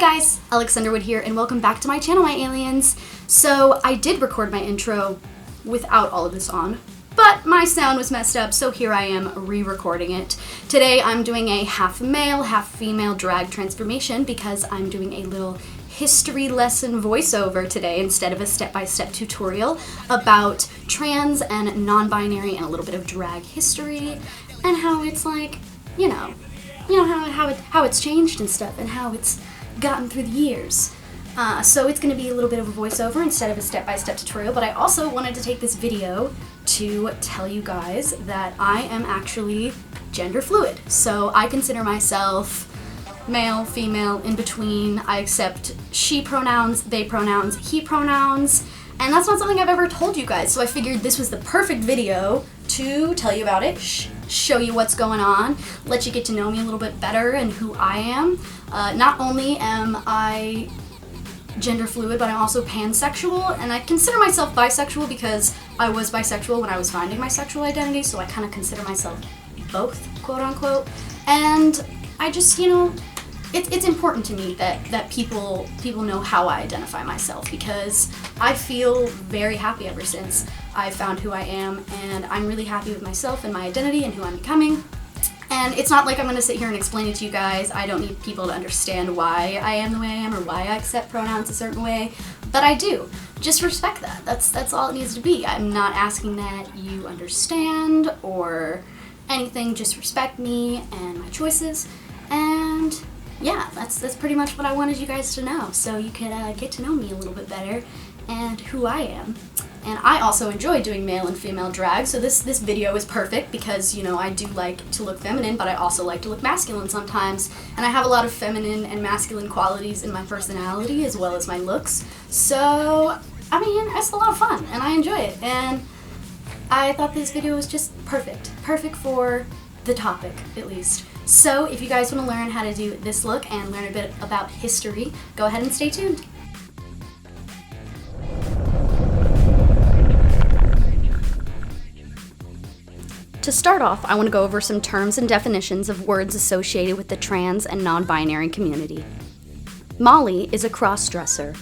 guys, Underwood here, and welcome back to my channel, my aliens. So I did record my intro without all of this on, but my sound was messed up, so here I am re-recording it. Today I'm doing a half male, half female drag transformation because I'm doing a little history lesson voiceover today instead of a step-by-step tutorial about trans and non-binary and a little bit of drag history and how it's like, you know how it's changed and stuff and how it's gotten through the years. So it's going to be a little bit of a voiceover instead of a step-by-step tutorial, but I also wanted to take this video to tell you guys that I am actually gender fluid. So I consider myself male, female, in between. I accept she pronouns, they pronouns, he pronouns, and that's not something I've ever told you guys, so I figured this was the perfect video to tell you about it, show you what's going on, let you get to know me a little bit better and who I am. Not only am I gender fluid, but I'm also pansexual, and I consider myself bisexual because I was bisexual when I was finding my sexual identity, so I kind of consider myself both, quote unquote. And I just, it's important to me that people know how I identify myself, because I feel very happy ever since I found who I am, and I'm really happy with myself and my identity and who I'm becoming. And it's not like I'm going to sit here and explain it to you guys. I don't need people to understand why I am the way I am or why I accept pronouns a certain way, but I do. Just respect that. That's all it needs to be. I'm not asking that you understand or anything. Just respect me and my choices. And yeah, that's pretty much what I wanted you guys to know, so you could get to know me a little bit better and who I am. And I also enjoy doing male and female drag, so this video is perfect because, I do like to look feminine, but I also like to look masculine sometimes. And I have a lot of feminine and masculine qualities in my personality as well as my looks. So, it's a lot of fun, and I enjoy it. And I thought this video was just perfect. Perfect for the topic, at least. So, if you guys want to learn how to do this look and learn a bit about history, go ahead and stay tuned. To start off, I want to go over some terms and definitions of words associated with the trans and non-binary community. Molly is a cross-dresser.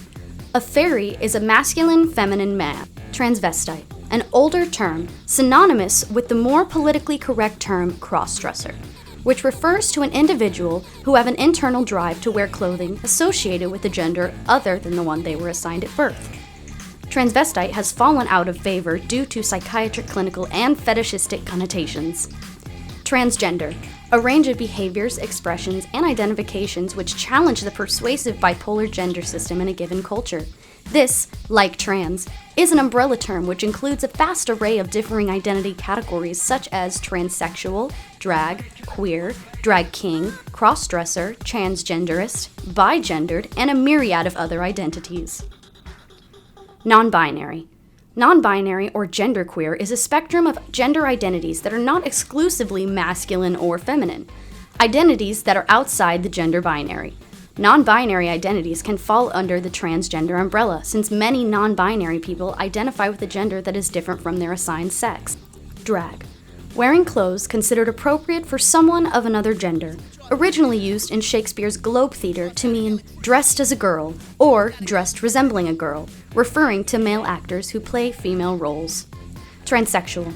A fairy is a masculine, feminine man. Transvestite, an older term synonymous with the more politically correct term cross-dresser, which refers to an individual who have an internal drive to wear clothing associated with a gender other than the one they were assigned at birth. Transvestite has fallen out of favor due to psychiatric, clinical, and fetishistic connotations. Transgender, a range of behaviors, expressions, and identifications which challenge the persuasive bipolar gender system in a given culture. This, like trans, is an umbrella term which includes a vast array of differing identity categories such as transsexual, drag, queer, drag king, cross-dresser, transgenderist, bigendered, and a myriad of other identities. Non-binary. Non-binary or genderqueer is a spectrum of gender identities that are not exclusively masculine or feminine, identities that are outside the gender binary. Non-binary identities can fall under the transgender umbrella, since many non-binary people identify with a gender that is different from their assigned sex. Drag. Wearing clothes considered appropriate for someone of another gender, originally used in Shakespeare's Globe Theatre to mean dressed as a girl or dressed resembling a girl, referring to male actors who play female roles. Transsexual.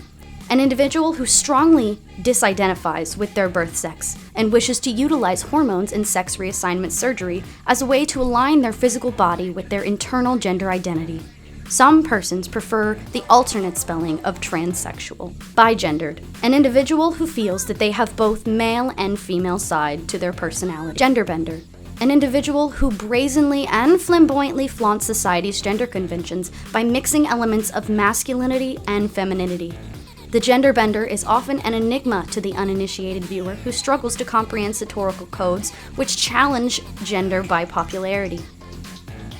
An individual who strongly disidentifies with their birth sex and wishes to utilize hormones and sex reassignment surgery as a way to align their physical body with their internal gender identity. Some persons prefer the alternate spelling of transsexual. Bigendered, an individual who feels that they have both male and female side to their personality. Genderbender, an individual who brazenly and flamboyantly flaunts society's gender conventions by mixing elements of masculinity and femininity. The genderbender is often an enigma to the uninitiated viewer who struggles to comprehend rhetorical codes which challenge gender by popularity.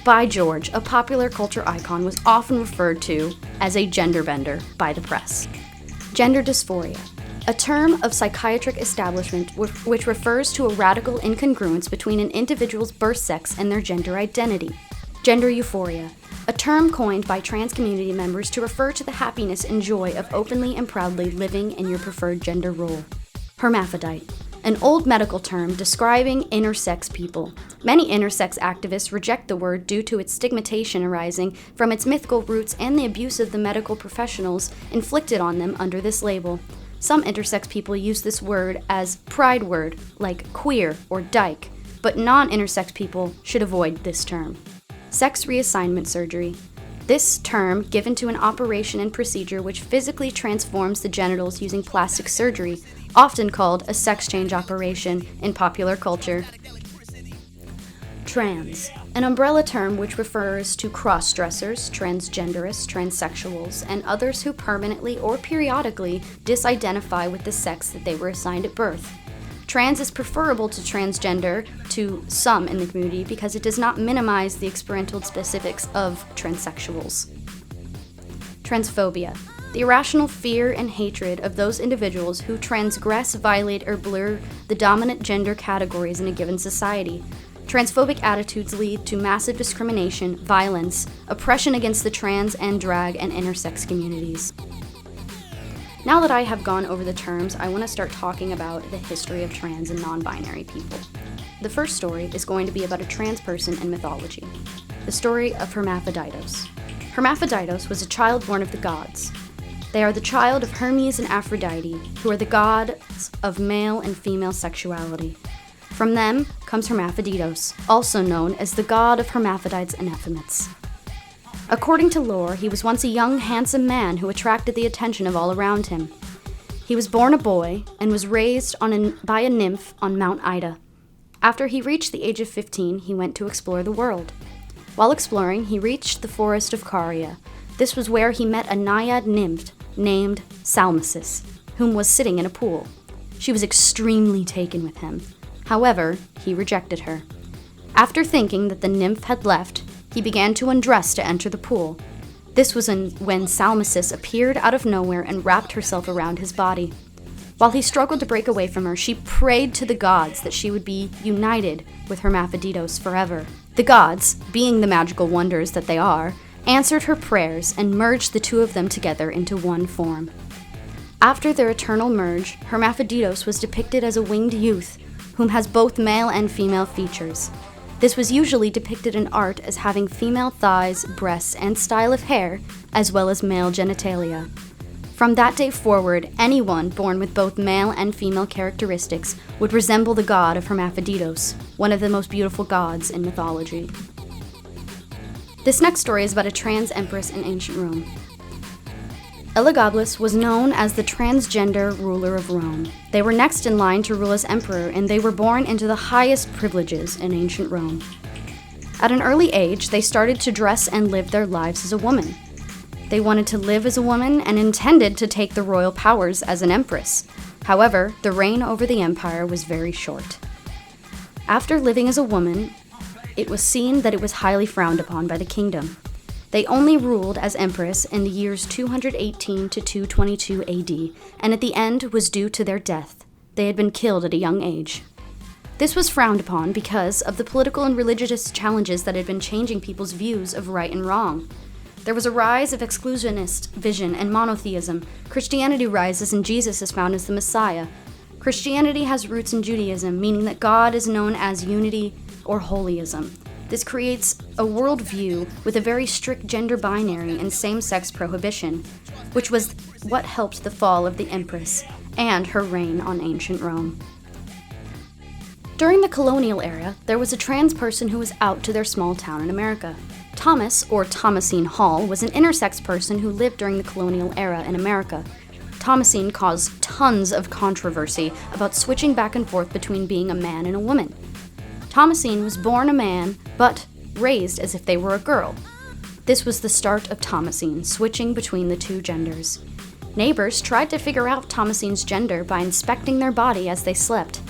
By George, a popular culture icon, was often referred to as a genderbender by the press. Gender dysphoria, a term of psychiatric establishment which refers to a radical incongruence between an individual's birth sex and their gender identity. Gender euphoria, a term coined by trans community members to refer to the happiness and joy of openly and proudly living in your preferred gender role. Hermaphrodite, an old medical term describing intersex people. Many intersex activists reject the word due to its stigmatization arising from its mythical roots and the abuse of the medical professionals inflicted on them under this label. Some intersex people use this word as pride word, like queer or dyke, but non-intersex people should avoid this term. Sex reassignment surgery. This term given to an operation and procedure which physically transforms the genitals using plastic surgery, often called a sex change operation in popular culture. Trans, an umbrella term which refers to cross-dressers, transgenderists, transsexuals, and others who permanently or periodically disidentify with the sex that they were assigned at birth. Trans is preferable to transgender to some in the community because it does not minimize the experiential specifics of transsexuals. Transphobia, the irrational fear and hatred of those individuals who transgress, violate, or blur the dominant gender categories in a given society. Transphobic attitudes lead to massive discrimination, violence, oppression against the trans and drag and intersex communities. Now that I have gone over the terms, I want to start talking about the history of trans and non-binary people. The first story is going to be about a trans person in mythology, the story of Hermaphroditos. Hermaphroditos was a child born of the gods. They are the child of Hermes and Aphrodite, who are the gods of male and female sexuality. From them comes Hermaphroditos, also known as the god of hermaphrodites and Ephemits. According to lore, he was once a young, handsome man who attracted the attention of all around him. He was born a boy and was raised by a nymph on Mount Ida. After he reached the age of 15, he went to explore the world. While exploring, he reached the forest of Caria. This was where he met a naiad nymph named Salmacis, whom was sitting in a pool. She was extremely taken with him. However, he rejected her. After thinking that the nymph had left, he began to undress to enter the pool. This was when Salmacis appeared out of nowhere and wrapped herself around his body. While he struggled to break away from her, she prayed to the gods that she would be united with Hermaphroditos forever. The gods, being the magical wonders that they are, answered her prayers and merged the two of them together into one form. After their eternal merge, Hermaphroditos was depicted as a winged youth whom has both male and female features. This was usually depicted in art as having female thighs, breasts, and style of hair, as well as male genitalia. From that day forward, anyone born with both male and female characteristics would resemble the god of Hermaphroditos, one of the most beautiful gods in mythology. This next story is about a trans empress in ancient Rome. Elagabalus was known as the transgender ruler of Rome. They were next in line to rule as emperor, and they were born into the highest privileges in ancient Rome. At an early age, they started to dress and live their lives as a woman. They wanted to live as a woman and intended to take the royal powers as an empress. However, the reign over the empire was very short. After living as a woman, it was seen that it was highly frowned upon by the kingdom. They only ruled as empress in the years 218 to 222 AD, and at the end was due to their death. They had been killed at a young age. This was frowned upon because of the political and religious challenges that had been changing people's views of right and wrong. There was a rise of exclusionist vision and monotheism. Christianity rises and Jesus is found as the Messiah. Christianity has roots in Judaism, meaning that God is known as unity or holyism. This creates a worldview with a very strict gender binary and same-sex prohibition, which was what helped the fall of the empress and her reign on ancient Rome. During the colonial era, there was a trans person who was out to their small town in America. Thomas, or Thomasine Hall, was an intersex person who lived during the colonial era in America. Thomasine caused tons of controversy about switching back and forth between being a man and a woman. Thomasine was born a man, but raised as if they were a girl. This was the start of Thomasine, switching between the two genders. Neighbors tried to figure out Thomasine's gender by inspecting their body as they slept.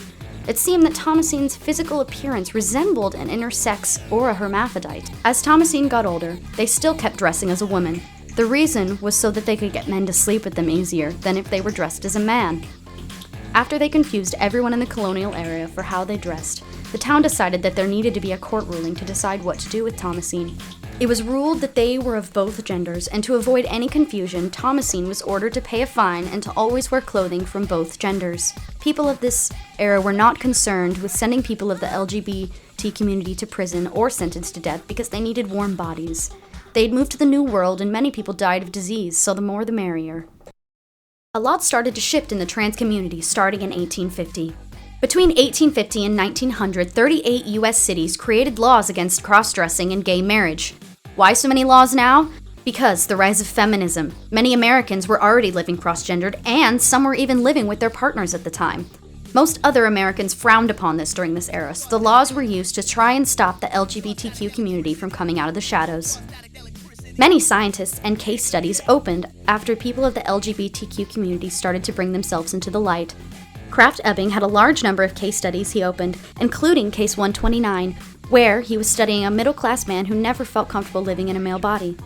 It seemed that Thomasine's physical appearance resembled an intersex or a hermaphrodite. As Thomasine got older, they still kept dressing as a woman. The reason was so that they could get men to sleep with them easier than if they were dressed as a man. After they confused everyone in the colonial area for how they dressed, the town decided that there needed to be a court ruling to decide what to do with Thomasine. It was ruled that they were of both genders, and to avoid any confusion, Thomasine was ordered to pay a fine and to always wear clothing from both genders. People of this era were not concerned with sending people of the LGBT community to prison or sentenced to death because they needed warm bodies. They had moved to the New World, and many people died of disease, so the more the merrier. A lot started to shift in the trans community starting in 1850. Between 1850 and 1900, 38 U.S. cities created laws against cross-dressing and gay marriage. Why so many laws now? Because the rise of feminism. Many Americans were already living cross-gendered, and some were even living with their partners at the time. Most other Americans frowned upon this during this era, so the laws were used to try and stop the LGBTQ community from coming out of the shadows. Many scientists and case studies opened after people of the LGBTQ community started to bring themselves into the light. Krafft Ebing had a large number of case studies he opened, including Case 129, where he was studying a middle-class man who never felt comfortable living in a male body.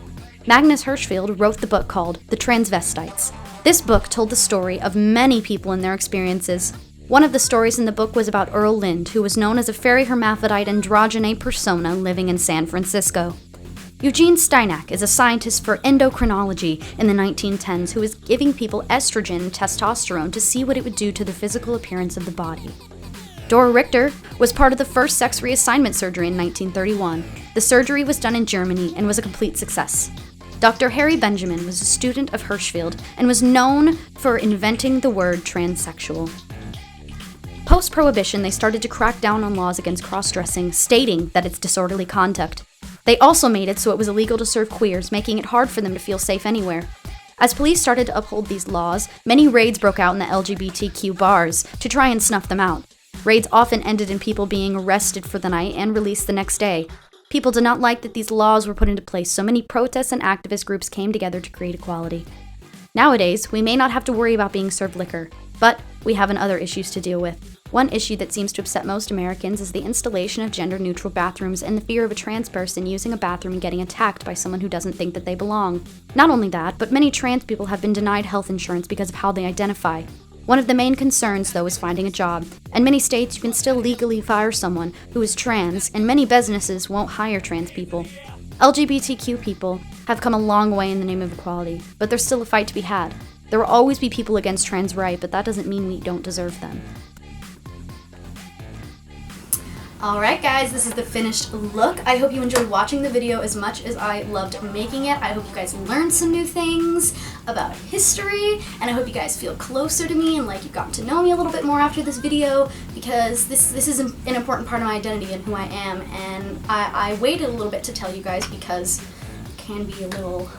Magnus Hirschfeld wrote the book called The Transvestites. This book told the story of many people and their experiences. One of the stories in the book was about Earl Lind, who was known as a fairy hermaphrodite androgyne persona living in San Francisco. Eugene Steinach is a scientist for endocrinology in the 1910s who was giving people estrogen and testosterone to see what it would do to the physical appearance of the body. Dora Richter was part of the first sex reassignment surgery in 1931. The surgery was done in Germany and was a complete success. Dr. Harry Benjamin was a student of Hirschfeld and was known for inventing the word transsexual. Post-Prohibition, they started to crack down on laws against cross-dressing, stating that it's disorderly conduct. They also made it so it was illegal to serve queers, making it hard for them to feel safe anywhere. As police started to uphold these laws, many raids broke out in the LGBTQ bars to try and snuff them out. Raids often ended in people being arrested for the night and released the next day. People did not like that these laws were put into place, so many protests and activist groups came together to create equality. Nowadays, we may not have to worry about being served liquor, but we have other issues to deal with. One issue that seems to upset most Americans is the installation of gender-neutral bathrooms and the fear of a trans person using a bathroom and getting attacked by someone who doesn't think that they belong. Not only that, but many trans people have been denied health insurance because of how they identify. One of the main concerns, though, is finding a job. In many states, you can still legally fire someone who is trans, and many businesses won't hire trans people. LGBTQ people have come a long way in the name of equality, but there's still a fight to be had. There will always be people against trans rights, but that doesn't mean we don't deserve them. Alright guys, this is the finished look. I hope you enjoyed watching the video as much as I loved making it. I hope you guys learned some new things about history, and I hope you guys feel closer to me and like you've gotten to know me a little bit more after this video, because this is an important part of my identity and who I am, and I waited a little bit to tell you guys because can be a little,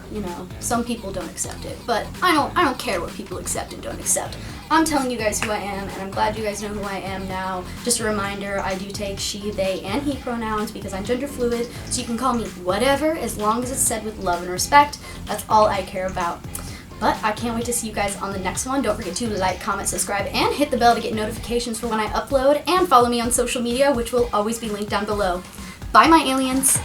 some people don't accept it, but I don't care what people accept and don't accept. I'm telling you guys who I am, and I'm glad you guys know who I am now. Just a reminder, I do take she, they, and he pronouns because I'm gender fluid, so you can call me whatever as long as it's said with love and respect. That's all I care about. But I can't wait to see you guys on the next one. Don't forget to like, comment, subscribe, and hit the bell to get notifications for when I upload, and follow me on social media, which will always be linked down below. Bye, my aliens!